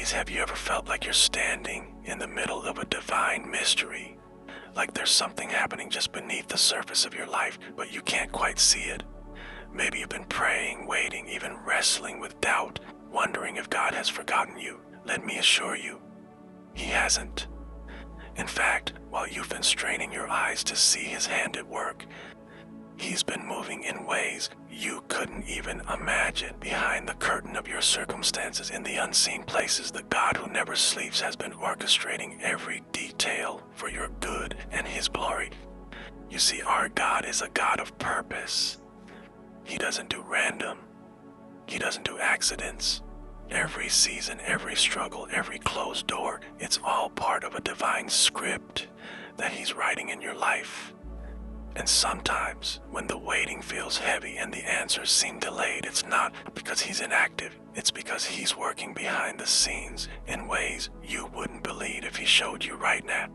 days, have you ever felt like you're standing in the middle of a divine mystery? Like there's something happening just beneath the surface of your life, but you can't quite see it. Maybe you've been praying, waiting, even wrestling with doubt, wondering if God has forgotten you. Let me assure you, He hasn't. In fact, while you've been straining your eyes to see His hand at work, He's been moving in ways you couldn't even imagine. Behind the curtain of your circumstances, in the unseen places, the God who never sleeps has been orchestrating every detail for your good and His glory. You see, our God is a God of purpose. He doesn't do random. He doesn't do accidents. Every season, every struggle, every closed door, it's all part of a divine script that He's writing in your life. And sometimes, when the waiting feels heavy and the answers seem delayed, it's not because He's inactive. It's because He's working behind the scenes in ways you wouldn't believe if He showed you right now.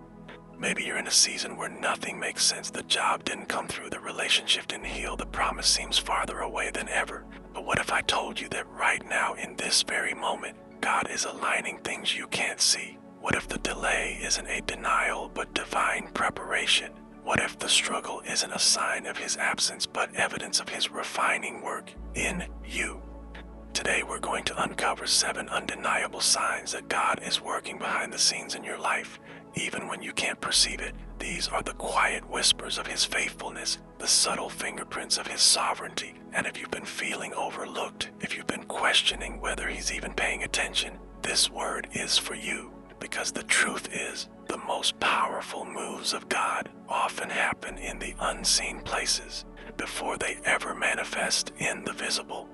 Maybe you're in a season where nothing makes sense. The job didn't come through, the relationship didn't heal, the promise seems farther away than ever. But what if I told you that right now, in this very moment, God is aligning things you can't see? What if the delay isn't a denial, but divine preparation? What if the struggle isn't a sign of His absence, but evidence of His refining work in you? Today we're going to uncover 7 undeniable signs that God is working behind the scenes in your life, even when you can't perceive it. These are the quiet whispers of His faithfulness, the subtle fingerprints of His sovereignty. And if you've been feeling overlooked, if you've been questioning whether He's even paying attention, this word is for you. Because the truth is, the most powerful moves of God often happen in the unseen places before they ever manifest in the visible.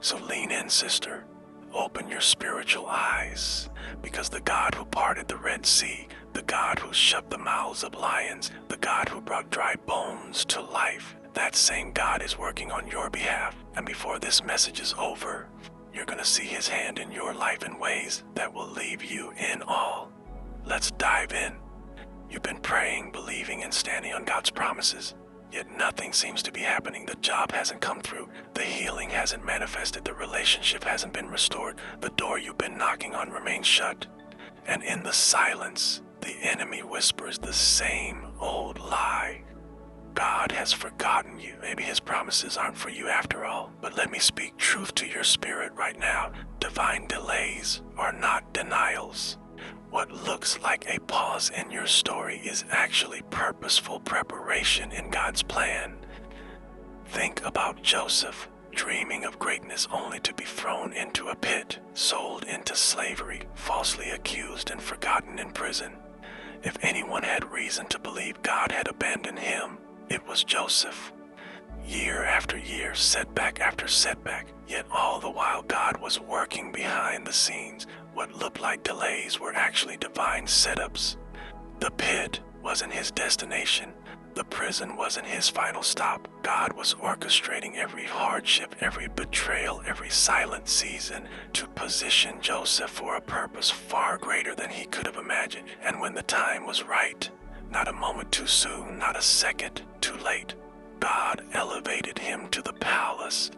So lean in, sister. Open your spiritual eyes, because the God who parted the Red Sea, the God who shut the mouths of lions, the God who brought dry bones to life, that same God is working on your behalf. And before this message is over, you're going to see His hand in your life in ways that will leave you in awe. Let's dive in. You've been praying, believing, and standing on God's promises. Yet nothing seems to be happening. The job hasn't come through. The healing hasn't manifested. The relationship hasn't been restored. The door you've been knocking on remains shut. And in the silence, the enemy whispers the same old lie. God has forgotten you. Maybe His promises aren't for you after all. But let me speak truth to your spirit right now. Divine delays are not denials. What looks like a pause in your story is actually purposeful preparation in God's plan. Think about Joseph, dreaming of greatness only to be thrown into a pit, sold into slavery, falsely accused and forgotten in prison. If anyone had reason to believe God had abandoned him, it was Joseph. Year after year, setback after setback, yet all the while God was working behind the scenes. What looked like delays were actually divine setups. The pit wasn't his destination. The prison wasn't his final stop. God was orchestrating every hardship, every betrayal, every silent season to position Joseph for a purpose far greater than he could have imagined. And when the time was right, not a moment too soon, not a second too late, God elevated him to the palace.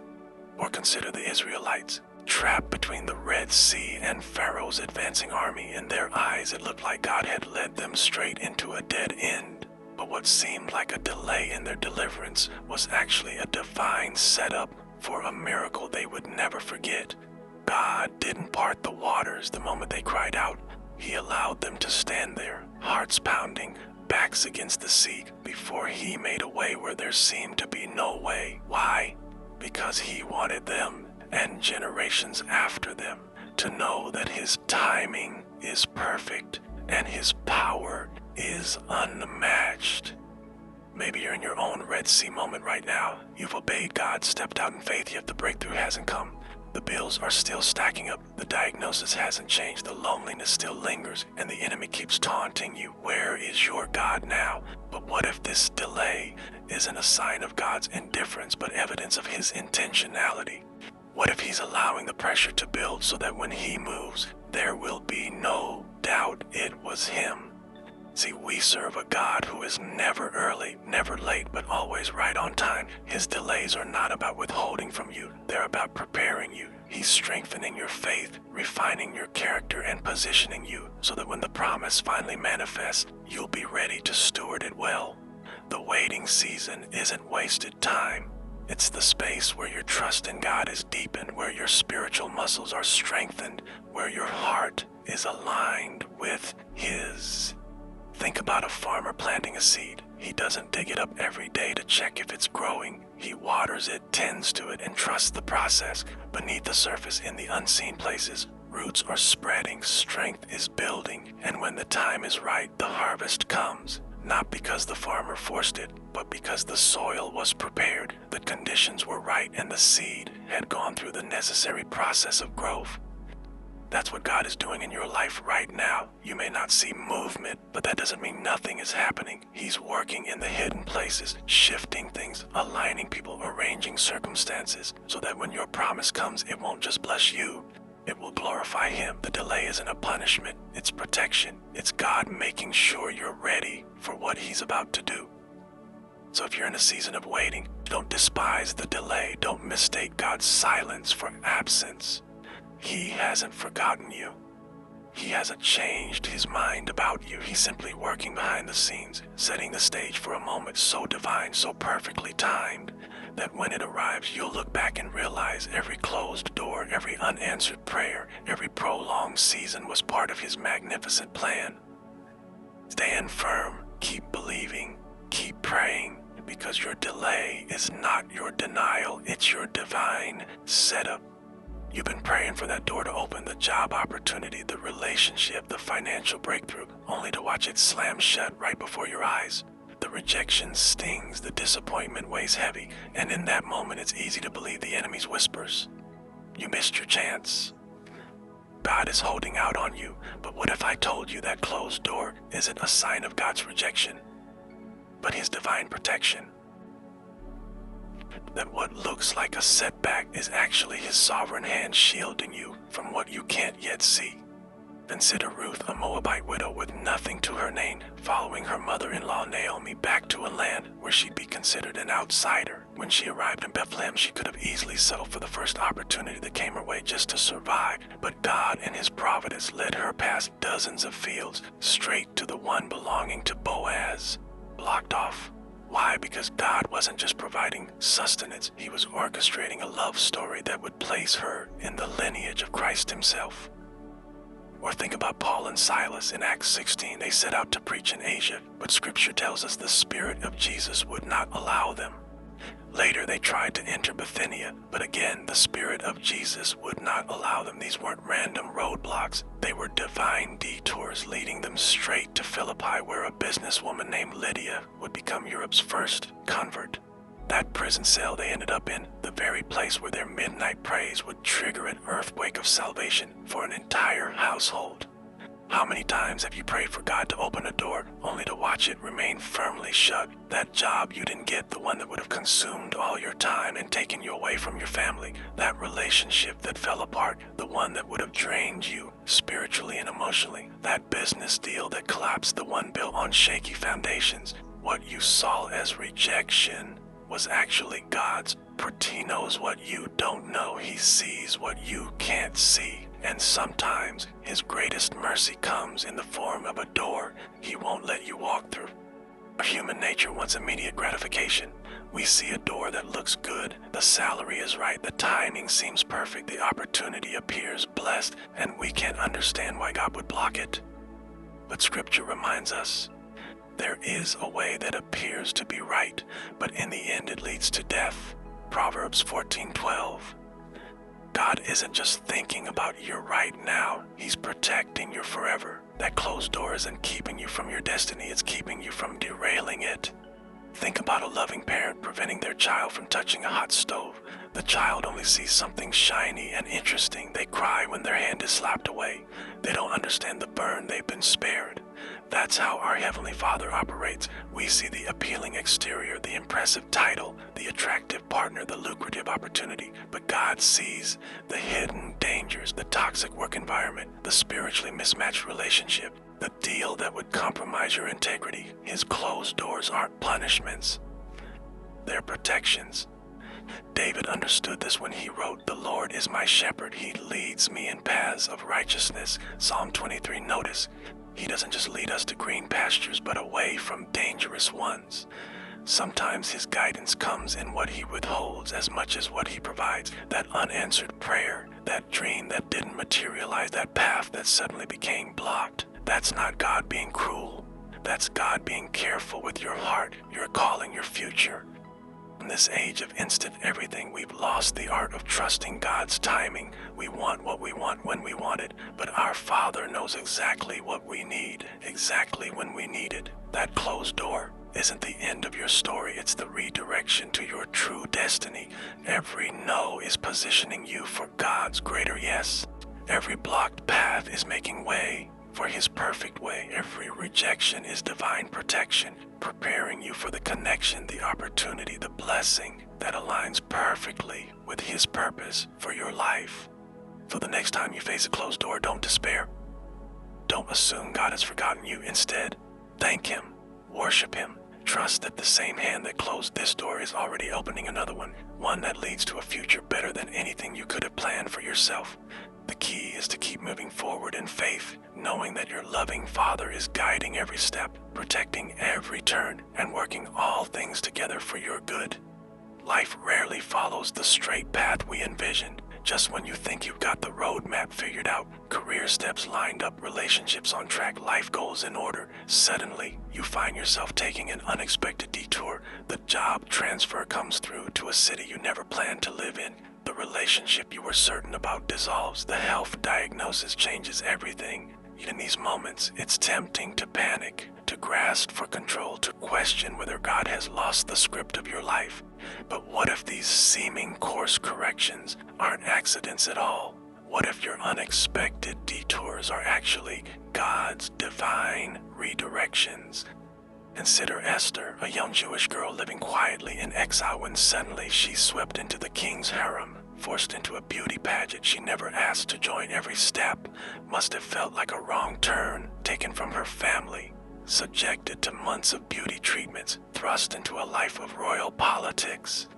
Or consider the Israelites, trapped between the Red Sea and Pharaoh's advancing army. In their eyes, it looked like God had led them straight into a dead end. But what seemed like a delay in their deliverance was actually a divine setup for a miracle they would never forget. God didn't part the waters the moment they cried out. He allowed them to stand there, hearts pounding, backs against the sea, before He made a way where there seemed to be no way. Why? Because He wanted them and generations after them to know that His timing is perfect and His power is unmatched. Maybe you're in your own Red Sea moment right now. You've obeyed God, stepped out in faith, yet the breakthrough hasn't come. The bills are still stacking up. The diagnosis hasn't changed. The loneliness still lingers, and the enemy keeps taunting you. Where is your God now? But what if this delay isn't a sign of God's indifference, but evidence of His intentionality? What if He's allowing the pressure to build so that when He moves, there will be no doubt it was Him? See, we serve a God who is never early, never late, but always right on time. His delays are not about withholding from you. They're about preparing you. He's strengthening your faith, refining your character, and positioning you so that when the promise finally manifests, you'll be ready to steward it well. The waiting season isn't wasted time. It's the space where your trust in God is deepened, where your spiritual muscles are strengthened, where your heart is aligned with His. Think about a farmer planting a seed. He doesn't dig it up every day to check if it's growing. He waters it, tends to it, and trusts the process. Beneath the surface, in the unseen places, roots are spreading, strength is building, and when the time is right, the harvest comes. Not because the farmer forced it, but because the soil was prepared, the conditions were right, and the seed had gone through the necessary process of growth. That's what God is doing in your life right now. You may not see movement, but that doesn't mean nothing is happening. He's working in the hidden places, shifting things, aligning people, arranging circumstances, so that when your promise comes, it won't just bless you. It will glorify Him. The delay isn't a punishment, it's protection. It's God making sure you're ready for what He's about to do. So if you're in a season of waiting, don't despise the delay. Don't mistake God's silence for absence. He hasn't forgotten you. He hasn't changed His mind about you. He's simply working behind the scenes, setting the stage for a moment so divine, so perfectly timed, that when it arrives, you'll look back and realize every closed door, every unanswered prayer, every prolonged season was part of His magnificent plan. Stand firm, keep believing, keep praying, because your delay is not your denial, it's your divine setup. You've been praying for that door to open, the job opportunity, the relationship, the financial breakthrough, only to watch it slam shut right before your eyes. The rejection stings, the disappointment weighs heavy, and in that moment it's easy to believe the enemy's whispers. You missed your chance. God is holding out on you, but what if I told you that closed door isn't a sign of God's rejection, but His divine protection? That what looks like a setback is actually His sovereign hand shielding you from what you can't yet see. Consider Ruth, a Moabite widow with nothing to her name, following her mother-in-law Naomi back to a land where she'd be considered an outsider. When she arrived in Bethlehem, she could have easily settled for the first opportunity that came her way just to survive, but God in His providence led her past dozens of fields, straight to the one belonging to Boaz. Blocked off. Why? Because God wasn't just providing sustenance, He was orchestrating a love story that would place her in the lineage of Christ Himself. Or think about Paul and Silas in Acts 16. They set out to preach in Asia, but Scripture tells us the Spirit of Jesus would not allow them. Later they tried to enter Bithynia, but again the Spirit of Jesus would not allow them. These weren't random roadblocks. They were divine detours leading them straight to Philippi, where a businesswoman named Lydia would become Europe's first convert. That prison cell they ended up in, the very place where their midnight praise would trigger an earthquake of salvation for an entire household. How many times have you prayed for God to open a door, only to watch it remain firmly shut? That job you didn't get, the one that would have consumed all your time and taken you away from your family. That relationship that fell apart, the one that would have drained you spiritually and emotionally. That business deal that collapsed, the one built on shaky foundations. What you saw as rejection was actually God's. For He knows what you don't know. He sees what you can't see. And sometimes His greatest mercy comes in the form of a door He won't let you walk through. Human nature wants immediate gratification. We see a door that looks good, the salary is right, the timing seems perfect, the opportunity appears blessed, and we can't understand why God would block it. But Scripture reminds us, there is a way that appears to be right, but in the end it leads to death. Proverbs 14:12. God isn't just thinking about your right now, He's protecting you forever. That closed door isn't keeping you from your destiny, it's keeping you from derailing it. Think about a loving parent preventing their child from touching a hot stove. The child only sees something shiny and interesting. They cry when their hand is slapped away. They don't understand the burn they've been spared. That's how our Heavenly Father operates. We see the appealing exterior, the impressive title, the attractive partner, the lucrative opportunity. But God sees the hidden dangers, the toxic work environment, the spiritually mismatched relationship, the deal that would compromise your integrity. His closed doors aren't punishments. They're protections. David understood this when he wrote, "The Lord is my shepherd. He leads me in paths of righteousness." Psalm 23, notice, he doesn't just lead us to green pastures, but away from dangerous ones. Sometimes his guidance comes in what he withholds as much as what he provides. That unanswered prayer, that dream that didn't materialize, that path that suddenly became blocked. That's not God being cruel. That's God being careful with your heart, your calling, your future. In this age of instant everything, we've lost the art of trusting God's timing. We want what we want when we want it, but our Father knows exactly what we need, exactly when we need it. That closed door isn't the end of your story, it's the redirection to your true destiny. Every no is positioning you for God's greater yes. Every blocked path is making way for His perfect way. Every rejection is divine protection, preparing you for the connection, the opportunity, the blessing that aligns perfectly with His purpose for your life. So the next time you face a closed door, don't despair. Don't assume God has forgotten you. Instead, thank Him, worship Him. Trust that the same hand that closed this door is already opening another one that leads to a future better than anything you could have planned for yourself. The key is to keep moving forward in faith, knowing that your loving Father is guiding every step, protecting every turn, and working all things together for your good. Life rarely follows the straight path we envisioned. Just when you think you've got the roadmap figured out, career steps lined up, relationships on track, life goals in order, suddenly you find yourself taking an unexpected detour. The job transfer comes through to a city you never planned to live in. The relationship you were certain about dissolves. The health diagnosis changes everything. In these moments, it's tempting to panic, to grasp for control, to question whether God has lost the script of your life. But what if these seeming course corrections aren't accidents at all? What if your unexpected detours are actually God's divine redirections? Consider Esther, a young Jewish girl living quietly in exile when suddenly she's swept into the king's harem, forced into a beauty pageant she never asked to join. Every step must have felt like a wrong turn, taken from her family, subjected to months of beauty treatments, thrust into a life of royal politics.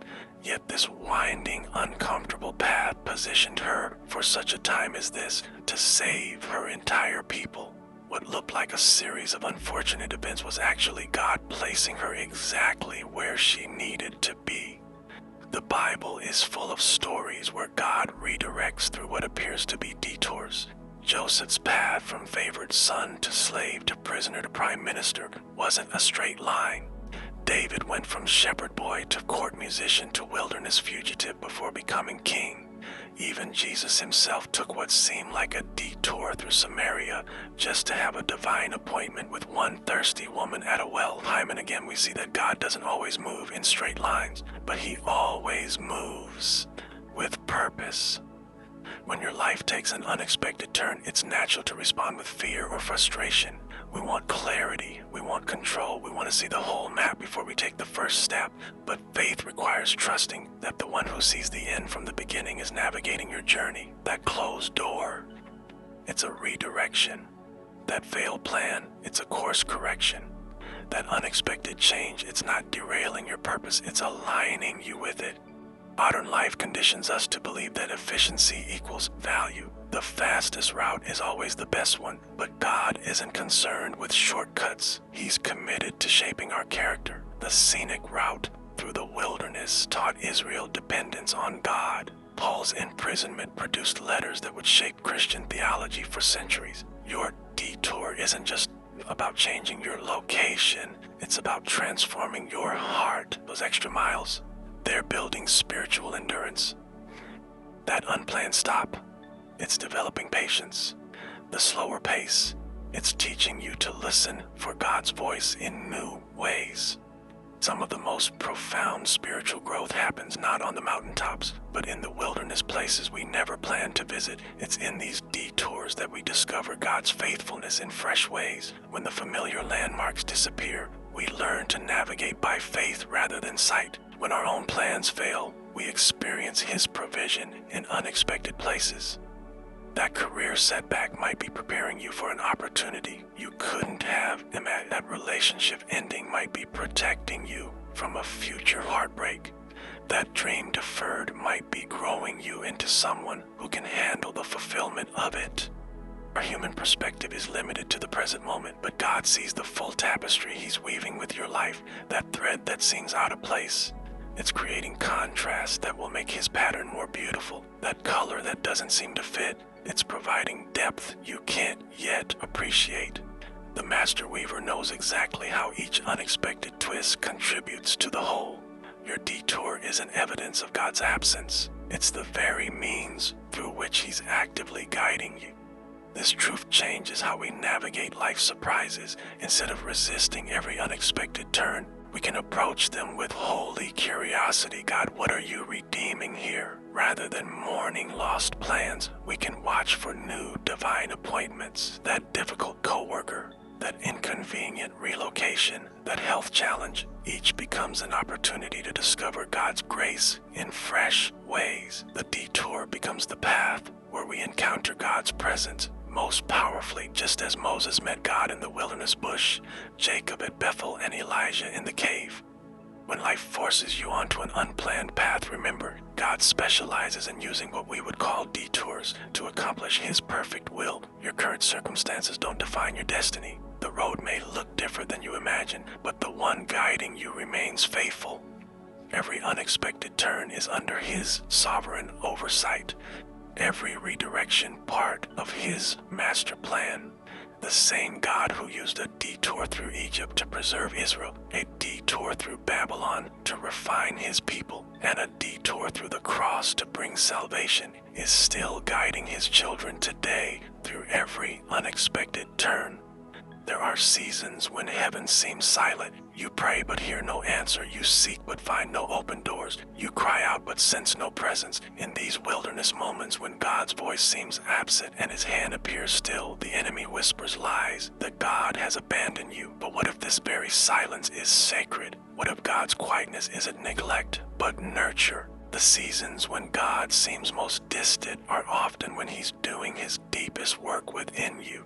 Yet this winding, uncomfortable path positioned her for such a time as this, to save her entire people. What looked like a series of unfortunate events was actually God placing her exactly where she needed to be. The Bible is full of stories where God redirects through what appears to be detours. Joseph's path from favored son to slave to prisoner to prime minister wasn't a straight line. David went from shepherd boy to court musician to wilderness fugitive before becoming king. Even Jesus himself took what seemed like a detour through Samaria just to have a divine appointment with one thirsty woman at a well. Time and again we see that God doesn't always move in straight lines, but He always moves with purpose. When your life takes an unexpected turn, it's natural to respond with fear or frustration. We want clarity, we want control, we want to see the whole map before we take the first step. But faith requires trusting that the one who sees the end from the beginning is navigating your journey. That closed door, it's a redirection. That failed plan, it's a course correction. That unexpected change, it's not derailing your purpose, it's aligning you with it. Modern life conditions us to believe that efficiency equals value. The fastest route is always the best one, but God isn't concerned with shortcuts. He's committed to shaping our character. The scenic route through the wilderness taught Israel dependence on God. Paul's imprisonment produced letters that would shape Christian theology for centuries. Your detour isn't just about changing your location, it's about transforming your heart. Those extra miles, they're building spiritual endurance. That unplanned stop, it's developing patience. The slower pace, it's teaching you to listen for God's voice in new ways. Some of the most profound spiritual growth happens not on the mountaintops, but in the wilderness places we never planned to visit. It's in these detours that we discover God's faithfulness in fresh ways. When the familiar landmarks disappear, we learn to navigate by faith rather than sight. When our own plans fail, we experience His provision in unexpected places. That career setback might be preparing you for an opportunity you couldn't have imagined. That relationship ending might be protecting you from a future heartbreak. That dream deferred might be growing you into someone who can handle the fulfillment of it. Our human perspective is limited to the present moment, but God sees the full tapestry He's weaving with your life, that thread that seems out of place. It's creating contrast that will make His pattern more beautiful, that color that doesn't seem to fit. It's providing depth you can't yet appreciate. The Master Weaver knows exactly how each unexpected twist contributes to the whole. Your detour isn't evidence of God's absence. It's the very means through which He's actively guiding you. This truth changes how we navigate life's surprises. Instead of resisting every unexpected turn, we can approach them with holy curiosity. God, what are you redeeming here? Rather than mourning lost plans, we can watch for new divine appointments. That difficult coworker, that inconvenient relocation, that health challenge, each becomes an opportunity to discover God's grace in fresh ways. The detour becomes the path where we encounter God's presence most powerfully, just as Moses met God in the wilderness bush, Jacob at Bethel, and Elijah in the cave. When life forces you onto an unplanned path, remember, God specializes in using what we would call detours to accomplish His perfect will. Your current circumstances don't define your destiny. The road may look different than you imagine, but the one guiding you remains faithful. Every unexpected turn is under His sovereign oversight. Every redirection part of His master plan. The same God who used a detour through Egypt to preserve Israel, a detour through Babylon to refine His people, and a detour through the cross to bring salvation, is still guiding His children today through every unexpected turn. There are seasons when heaven seems silent. You pray but hear no answer. You seek but find no open doors. You cry out but sense no presence. In these wilderness moments when God's voice seems absent and His hand appears still, the enemy whispers lies that God has abandoned you. But what if this very silence is sacred? What if God's quietness isn't neglect but nurture? The seasons when God seems most distant are often when He's doing His deepest work within you.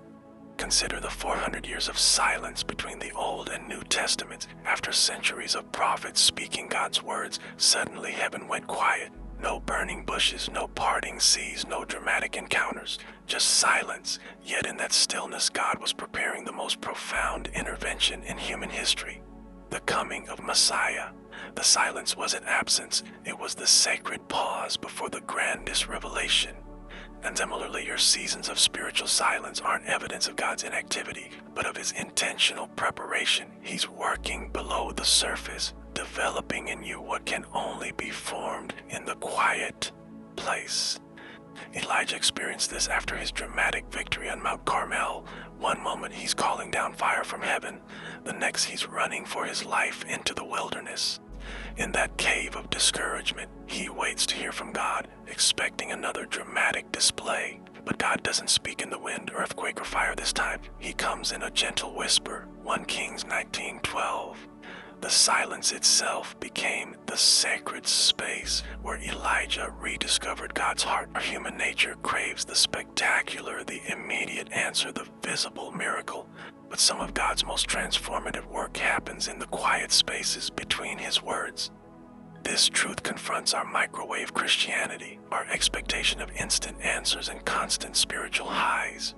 Consider the 400 years of silence between the Old and New Testaments. After centuries of prophets speaking God's words, suddenly heaven went quiet. No burning bushes, no parting seas, no dramatic encounters, just silence. Yet in that stillness, God was preparing the most profound intervention in human history, the coming of Messiah. The silence wasn't absence, it was the sacred pause before the grandest revelation. And similarly, your seasons of spiritual silence aren't evidence of God's inactivity, but of His intentional preparation. He's working below the surface, developing in you what can only be formed in the quiet place. Elijah experienced this after his dramatic victory on Mount Carmel. One moment he's calling down fire from heaven, the next he's running for his life into the wilderness. In that cave of discouragement, he waits to hear from God, expecting another dramatic display. But God doesn't speak in the wind, earthquake, or fire this time. He comes in a gentle whisper. 1 Kings 19:12. The silence itself became the sacred space where Elijah rediscovered God's heart. Our human nature craves the spectacular, the immediate answer, the visible miracle. But some of God's most transformative work happens in the quiet spaces between His words. This truth confronts our microwave Christianity, our expectation of instant answers and constant spiritual highs.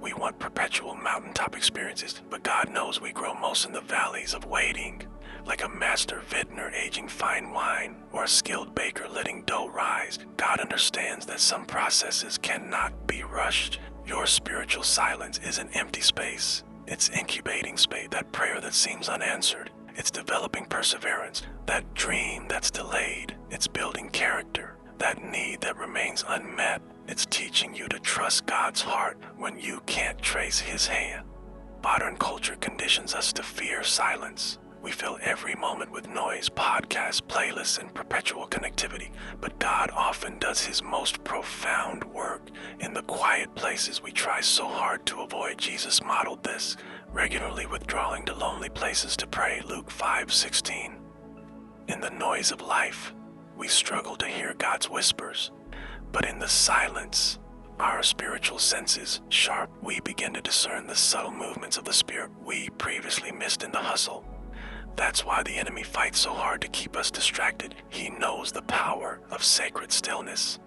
We want perpetual mountaintop experiences, but God knows we grow most in the valleys of waiting. Like a master vintner aging fine wine, or a skilled baker letting dough rise, God understands that some processes cannot be rushed. Your spiritual silence is an empty space. It's incubating space, that prayer that seems unanswered. It's developing perseverance, that dream that's delayed. It's building character, that need that remains unmet. It's teaching you to trust God's heart when you can't trace His hand. Modern culture conditions us to fear silence. We fill every moment with noise, podcasts, playlists, and perpetual connectivity. But God often does His most profound work in the quiet places we try so hard to avoid. Jesus modeled this, regularly withdrawing to lonely places to pray. Luke 5:16. In the noise of life, we struggle to hear God's whispers. But in the silence, our spiritual senses sharp, we begin to discern the subtle movements of the Spirit we previously missed in the hustle. That's why the enemy fights so hard to keep us distracted. He knows the power of sacred stillness.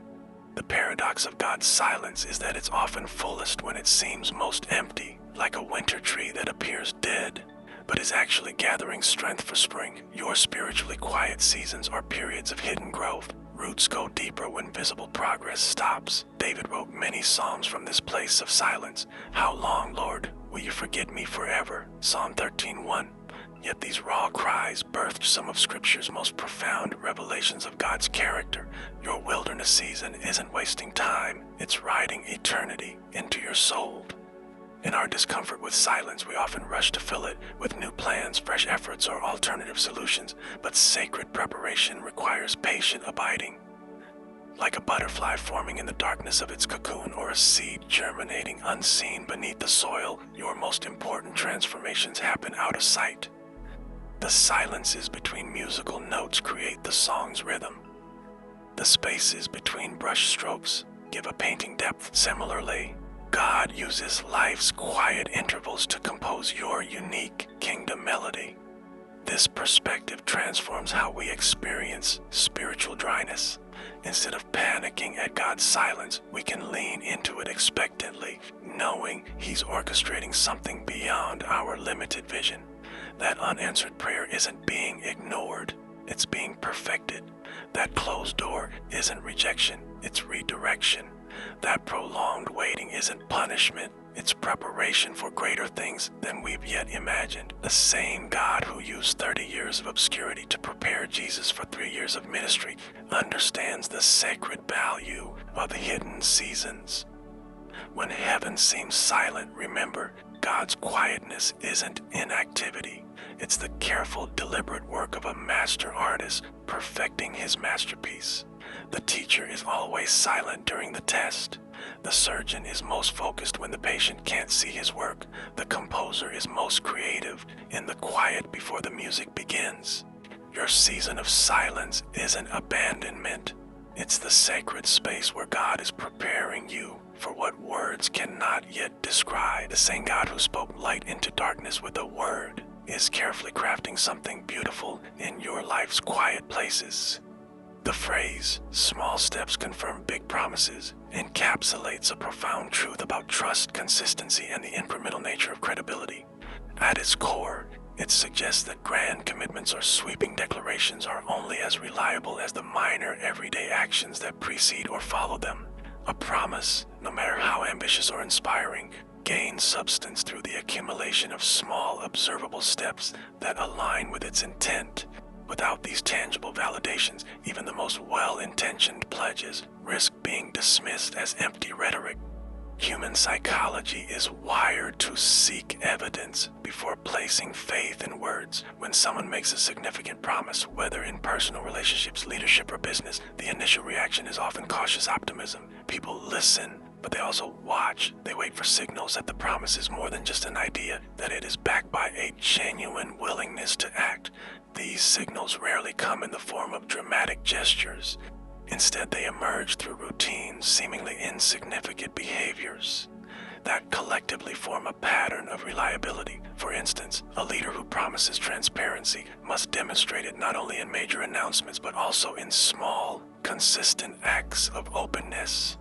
The paradox of God's silence is that it's often fullest when it seems most empty, like a winter tree that appears dead, but is actually gathering strength for spring. Your spiritually quiet seasons are periods of hidden growth. Roots go deeper when visible progress stops. David wrote many psalms from this place of silence. How long, Lord, will you forget me forever? Psalm 13:1. Yet these raw cries birthed some of Scripture's most profound revelations of God's character. Your wilderness season isn't wasting time, it's riding eternity into your soul. In our discomfort with silence, we often rush to fill it with new plans, fresh efforts, or alternative solutions, but sacred preparation requires patient abiding. Like a butterfly forming in the darkness of its cocoon or a seed germinating unseen beneath the soil, your most important transformations happen out of sight. The silences between musical notes create the song's rhythm. The spaces between brush strokes give a painting depth. Similarly, God uses life's quiet intervals to compose your unique kingdom melody. This perspective transforms how we experience spiritual dryness. Instead of panicking at God's silence, we can lean into it expectantly, knowing He's orchestrating something beyond our limited vision. That unanswered prayer isn't being ignored, it's being perfected. That closed door isn't rejection, it's redirection. That prolonged waiting isn't punishment, it's preparation for greater things than we've yet imagined. The same God who used 30 years of obscurity to prepare Jesus for 3 years of ministry understands the sacred value of hidden seasons. When heaven seems silent, remember, God's quietness isn't inactivity. It's the careful, deliberate work of a master artist perfecting his masterpiece. The teacher is always silent during the test. The surgeon is most focused when the patient can't see his work. The composer is most creative in the quiet before the music begins. Your season of silence isn't abandonment. It's the sacred space where God is preparing you for what words cannot yet describe. The same God who spoke light into darkness with a word is carefully crafting something beautiful in your life's quiet places. The phrase, "small steps confirm big promises," encapsulates a profound truth about trust, consistency, and the incremental nature of credibility. At its core, it suggests that grand commitments or sweeping declarations are only as reliable as the minor, everyday actions that precede or follow them. A promise, no matter how ambitious or inspiring, gains substance through the accumulation of small, observable steps that align with its intent. Without these tangible validations, even the most well-intentioned pledges risk being dismissed as empty rhetoric. Human psychology is wired to seek evidence before placing faith in words. When someone makes a significant promise, whether in personal relationships, leadership, or business, the initial reaction is often cautious optimism. People listen, but they also watch. They wait for signals that the promise is more than just an idea, that it is backed by a genuine willingness to act. These signals rarely come in the form of dramatic gestures. Instead, they emerge through routines, seemingly insignificant behaviors that collectively form a pattern of reliability. For instance, a leader who promises transparency must demonstrate it not only in major announcements, but also in small, consistent acts of openness.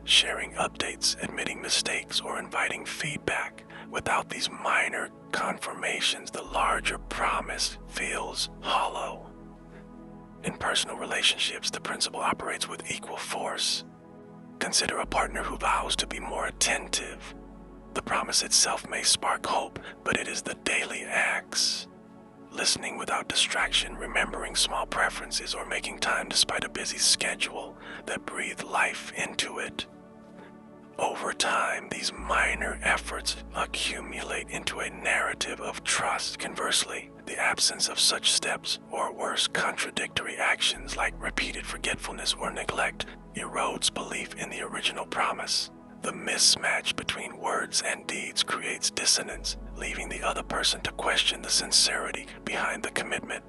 Sharing updates, admitting mistakes, or inviting feedback. Without these minor confirmations, the larger promise feels hollow. In personal relationships, the principle operates with equal force. Consider a partner who vows to be more attentive. The promise itself may spark hope, but it is the daily acts. Listening without distraction, remembering small preferences, or making time despite a busy schedule that breathe life into it. Over time, these minor efforts accumulate into a narrative of trust. Conversely, the absence of such steps, or worse, contradictory actions like repeated forgetfulness or neglect, erodes belief in the original promise. The mismatch between words and deeds creates dissonance, leaving the other person to question the sincerity behind the commitment.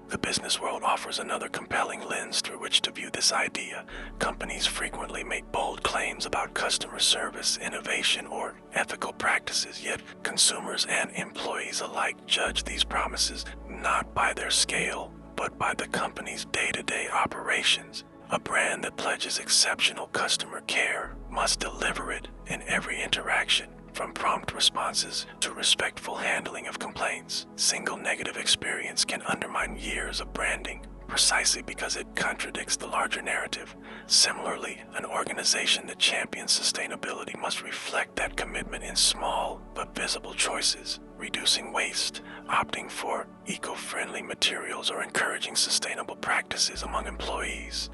The business world offers another compelling lens through which to view this idea. Companies frequently make bold claims about customer service, innovation, or ethical practices. practices, yet consumers and employees alike judge these promises not by their scale, but by the company's day-to-day operations. A brand that pledges exceptional customer care must deliver it in every interaction, from prompt responses to respectful handling of complaints. Single negative experience can undermine years of branding, precisely because it contradicts the larger narrative. Similarly, an organization that champions sustainability must reflect that commitment in small but visible choices, reducing waste, opting for eco-friendly materials, or encouraging sustainable practices among employees.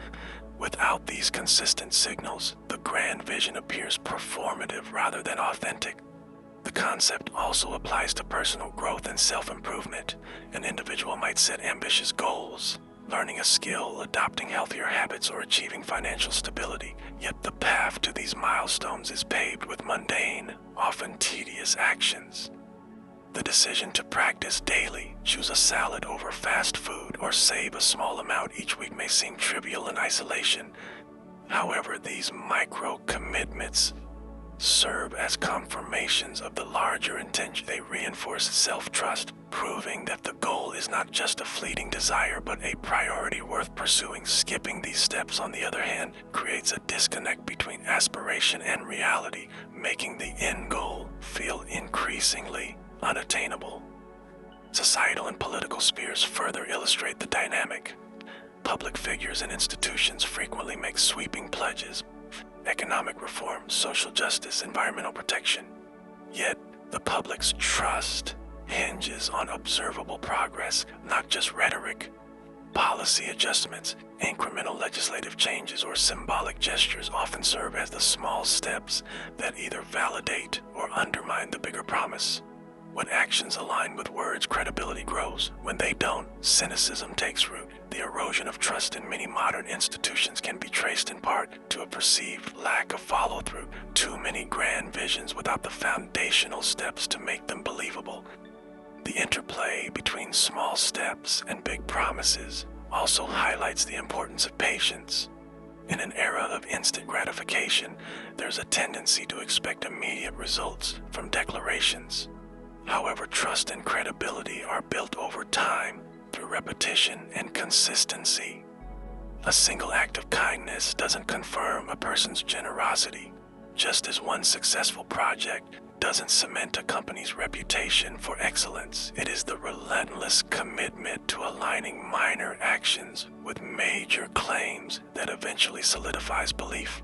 Without these consistent signals, the grand vision appears performative rather than authentic. The concept also applies to personal growth and self-improvement. An individual might set ambitious goals, learning a skill, adopting healthier habits, or achieving financial stability, yet the path to these milestones is paved with mundane, often tedious actions. The decision to practice daily, choose a salad over fast food, or save a small amount each week may seem trivial in isolation. However, these micro-commitments serve as confirmations of the larger intention. They reinforce self-trust, proving that the goal is not just a fleeting desire, but a priority worth pursuing. Skipping these steps, on the other hand, creates a disconnect between aspiration and reality, making the end goal feel increasingly unattainable. Societal and political spheres further illustrate the dynamic. Public figures and institutions frequently make sweeping pledges: economic reform, social justice, environmental protection. Yet, the public's trust hinges on observable progress, not just rhetoric. Policy adjustments, incremental legislative changes, or symbolic gestures often serve as the small steps that either validate or undermine the bigger promise. When actions align with words, credibility grows. When they don't, cynicism takes root. The erosion of trust in many modern institutions can be traced in part to a perceived lack of follow-through. Too many grand visions without the foundational steps to make them believable. The interplay between small steps and big promises also highlights the importance of patience. In an era of instant gratification, there's a tendency to expect immediate results from declarations. However, trust and credibility are built over time through repetition and consistency. A single act of kindness doesn't confirm a person's generosity, just as one successful project doesn't cement a company's reputation for excellence. It is the relentless commitment to aligning minor actions with major claims that eventually solidifies belief.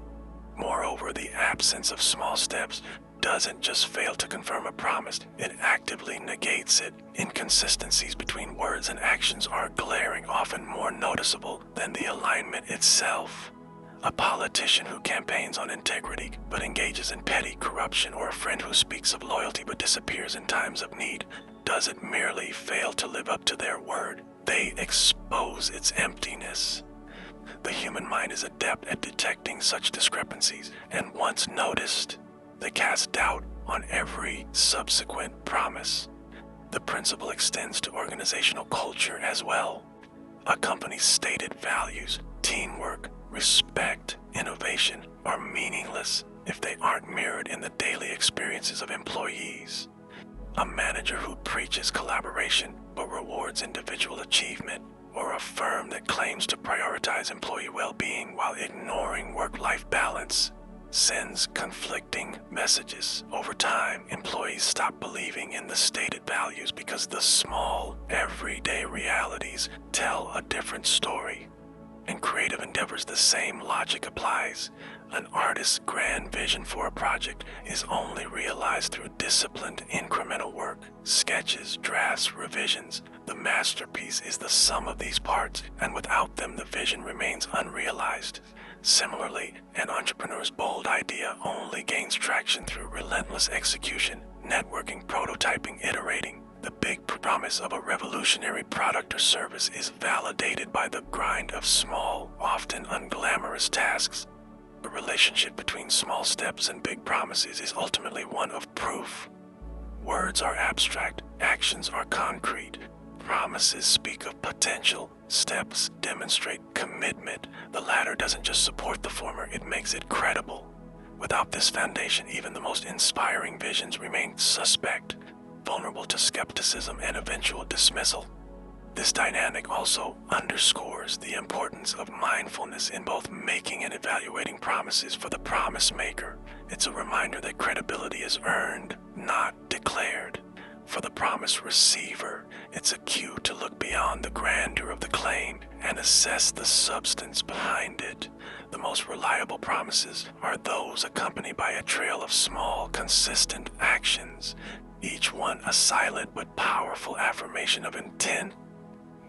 Moreover, the absence of small steps doesn't just fail to confirm a promise, it actively negates it. Inconsistencies between words and actions are glaring, often more noticeable than the alignment itself. A politician who campaigns on integrity but engages in petty corruption, or a friend who speaks of loyalty but disappears in times of need, doesn't merely fail to live up to their word, they expose its emptiness. The human mind is adept at detecting such discrepancies, and once noticed, they cast doubt on every subsequent promise. The principle extends to organizational culture as well. A company's stated values, teamwork, respect, innovation, are meaningless if they aren't mirrored in the daily experiences of employees. A manager who preaches collaboration but rewards individual achievement, or a firm that claims to prioritize employee well-being while ignoring work-life balance, sends conflicting messages. Over time, employees stop believing in the stated values because the small, everyday realities tell a different story. In creative endeavors, the same logic applies. An artist's grand vision for a project is only realized through disciplined, incremental work, sketches, drafts, revisions. The masterpiece is the sum of these parts, and without them, the vision remains unrealized. Similarly, an entrepreneur's bold idea only gains traction through relentless execution, networking, prototyping, iterating. The big promise of a revolutionary product or service is validated by the grind of small, often unglamorous tasks. The relationship between small steps and big promises is ultimately one of proof. Words are abstract, actions are concrete. Promises speak of potential, steps demonstrate commitment. The latter doesn't just support the former, it makes it credible. Without this foundation, even the most inspiring visions remain suspect, vulnerable to skepticism and eventual dismissal. This dynamic also underscores the importance of mindfulness in both making and evaluating promises for the promise maker. It's a reminder that credibility is earned, not declared. For the promise receiver, it's a cue to look beyond the grandeur of the claim and assess the substance behind it. The most reliable promises are those accompanied by a trail of small, consistent actions, each one a silent but powerful affirmation of intent.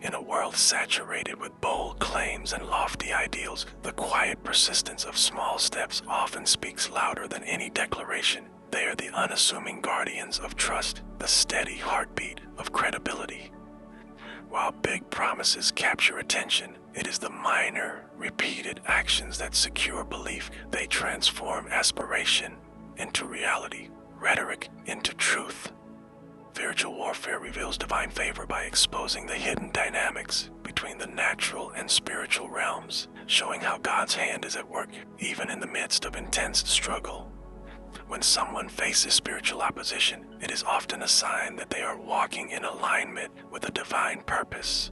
In a world saturated with bold claims and lofty ideals, the quiet persistence of small steps often speaks louder than any declaration. They are the unassuming guardians of trust, the steady heartbeat of credibility. While big promises capture attention, it is the minor, repeated actions that secure belief. They transform aspiration into reality, rhetoric into truth. Spiritual warfare reveals divine favor by exposing the hidden dynamics between the natural and spiritual realms, showing how God's hand is at work even in the midst of intense struggle. When someone faces spiritual opposition, it is often a sign that they are walking in alignment with a divine purpose.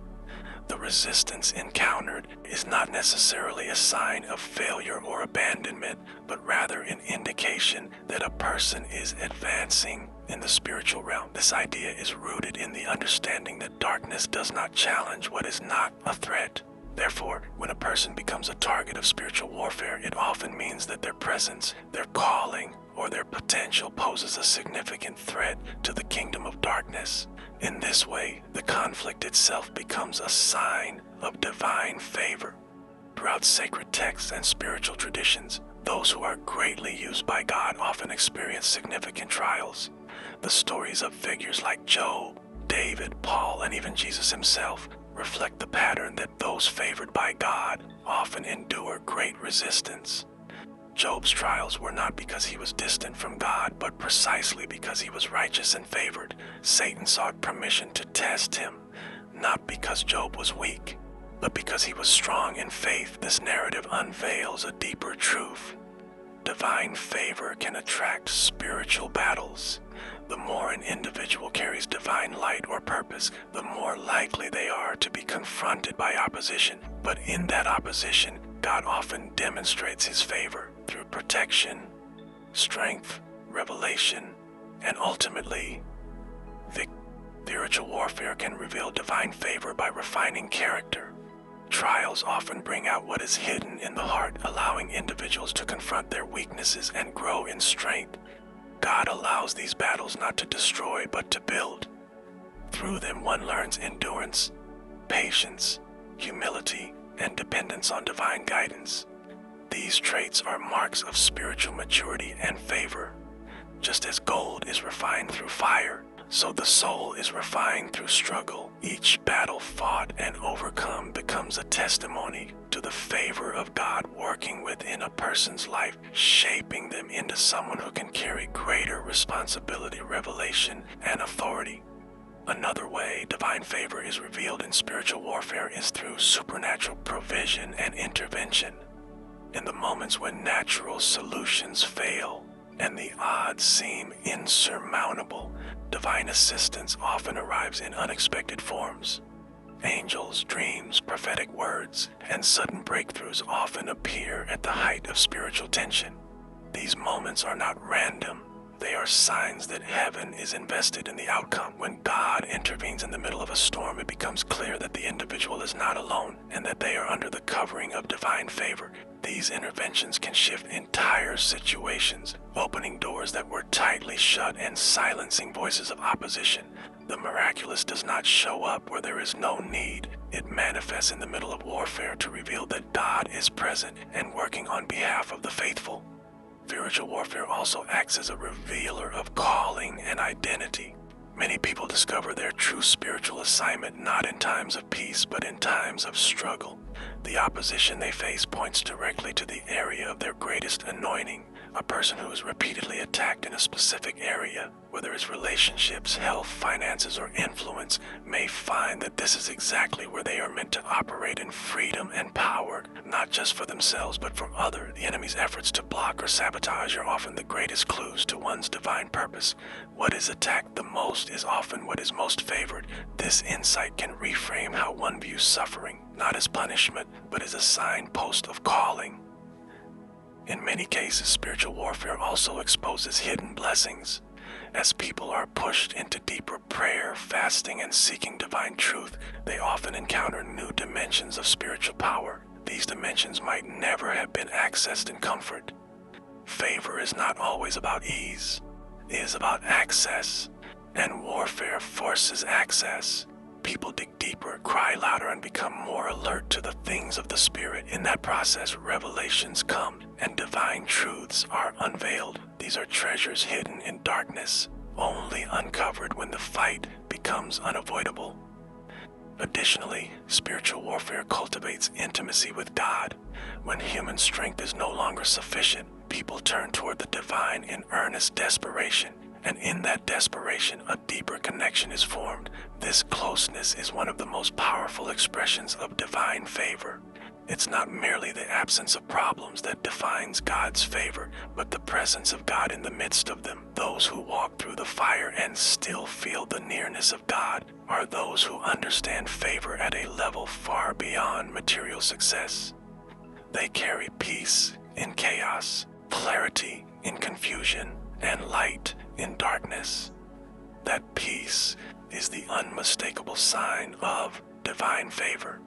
The resistance encountered is not necessarily a sign of failure or abandonment, but rather an indication that a person is advancing in the spiritual realm. This idea is rooted in the understanding that darkness does not challenge what is not a threat. Therefore, when a person becomes a target of spiritual warfare, it often means that their presence, their calling, or their potential poses a significant threat to the kingdom of darkness. In this way, the conflict itself becomes a sign of divine favor. Throughout sacred texts and spiritual traditions, those who are greatly used by God often experience significant trials. The stories of figures like Job, David, Paul, and even Jesus himself reflect the pattern that those favored by God often endure great resistance. Job's trials were not because he was distant from God, but precisely because he was righteous and favored. Satan sought permission to test him, not because Job was weak, but because he was strong in faith. This narrative unveils a deeper truth. Divine favor can attract spiritual battles. The more an individual carries divine light or purpose, the more likely they are to be confronted by opposition. But in that opposition, God often demonstrates his favor through protection, strength, revelation, and ultimately, spiritual warfare can reveal divine favor by refining character. Trials often bring out what is hidden in the heart, allowing individuals to confront their weaknesses and grow in strength. God allows these battles not to destroy, but to build. Through them, one learns endurance, patience, humility, and dependence on divine guidance. These traits are marks of spiritual maturity and favor. Just as gold is refined through fire, so the soul is refined through struggle. Each battle fought and overcome becomes a testimony to the favor of God working within a person's life, shaping them into someone who can carry greater responsibility, revelation, and authority. Another way divine favor is revealed in spiritual warfare is through supernatural provision and intervention. In the moments when natural solutions fail and the odds seem insurmountable, divine assistance often arrives in unexpected forms. Angels, dreams, prophetic words, and sudden breakthroughs often appear at the height of spiritual tension. These moments are not random. They are signs that heaven is invested in the outcome. When God intervenes in the middle of a storm, it becomes clear that the individual is not alone and that they are under the covering of divine favor. These interventions can shift entire situations, opening doors that were tightly shut and silencing voices of opposition. The miraculous does not show up where there is no need. It manifests in the middle of warfare to reveal that God is present and working on behalf of the faithful. Spiritual warfare also acts as a revealer of calling and identity. Many people discover their true spiritual assignment not in times of peace, but in times of struggle. The opposition they face points directly to the area of their greatest anointing, A person who is repeatedly attacked in a specific area, whether it's relationships, health, finances, or influence, may find that this is exactly where they are meant to operate in freedom and power, not just for themselves but for others. The enemy's efforts to block or sabotage are often the greatest clues to one's divine purpose. What is attacked the most is often what is most favored. This insight can reframe how one views suffering, not as punishment, but as a signpost of calling. In many cases, spiritual warfare also exposes hidden blessings. As people are pushed into deeper prayer, fasting, and seeking divine truth, they often encounter new dimensions of spiritual power. These dimensions might never have been accessed in comfort. Favor is not always about ease. It is about access, and warfare forces access. People dig deeper, cry louder, and become more alert to the things of the Spirit. In that process, revelations come and divine truths are unveiled. These are treasures hidden in darkness, only uncovered when the fight becomes unavoidable. Additionally, spiritual warfare cultivates intimacy with God. When human strength is no longer sufficient, people turn toward the divine in earnest desperation. And in that desperation, a deeper connection is formed. This closeness is one of the most powerful expressions of divine favor. It's not merely the absence of problems that defines God's favor, but the presence of God in the midst of them. Those who walk through the fire and still feel the nearness of God are those who understand favor at a level far beyond material success. They carry peace in chaos, clarity in confusion, and light in darkness. That peace is the unmistakable sign of divine favor.